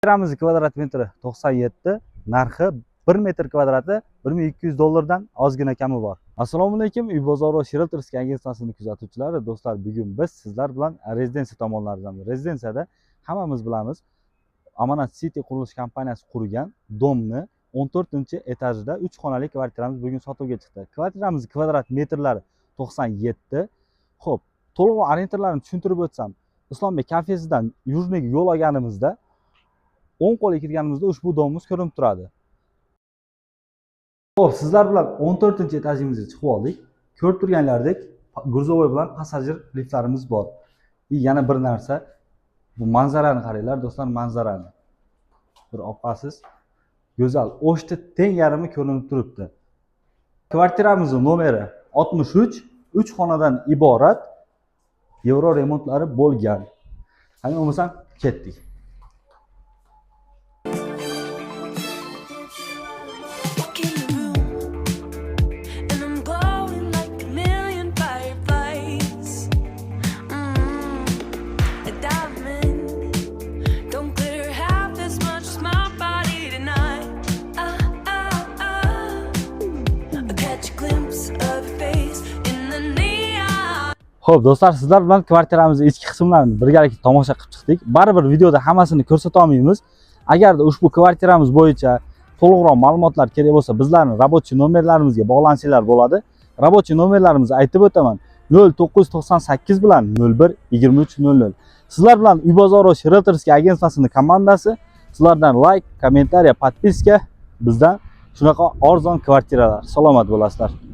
Kvartiramiz kvadrat metri 97, narxi 1 metr kvadrati $1200 dan ozgina kami bor. Assalomu alaykum, Uy bozor va Realtors agentstiyasini kuzatuvchilari, do'stlar, bugun biz sizlar bilan rezidensiya tomonlaridan, rezidensiyada hammamiz bilamiz, Amanat City qurilish kompaniyasi qurgan domni 14-etajida 3 xonali kvartiramiz bugun sotuvga chiqdi. Kvartiramiz kvadrat metrlari 97. Xo'p, to'liq orientirlarini tushuntirib o'tsam, Islombek kafesidan Yujniga yo'l olganimizda 10 qo'lga kirganimizda ushbu domimiz ko'rinib turadi. Xo'p, sizlar bilan 14-etajimizga chiqib oldik. Ko'rib turganlaridek, gruzovoy bilan passajir liftlarimiz bor. Yana bir narsa, bu manzarani qaranglar, do'stlar, manzarani. Bir opasiz, go'zal, o'shda teng yarimi ko'rinib turibdi. Kvartiramizning nomeri 63, 3 xonadan iborat, yevro remontlari bo'lgan. Qani bo'lmasam ketdik. Xo'p, do'stlar, sizlar bilan kvartiramizning ichki qismlarini birgalikda tomosha qilib chiqdik. Baribir videoda hammasini ko'rsata olmaymiz. Agarda ushbu kvartiramiz bo'yicha to'liqroq ma'lumotlar kerak bo'lsa, bizlarning rabochiy nomerlarimizga bog'lansanglar bo'ladi. Rabochiy nomerlarimizni aytib o'taman: 0998 bilan 01 2300. Sizlar bilan Uy bozor va Realtors agentstiyasining komandasi sizlardan like, kommentariya, podpiska, bizdan shunaqa arzon kvartiralar. Salomat bo'lasizlar.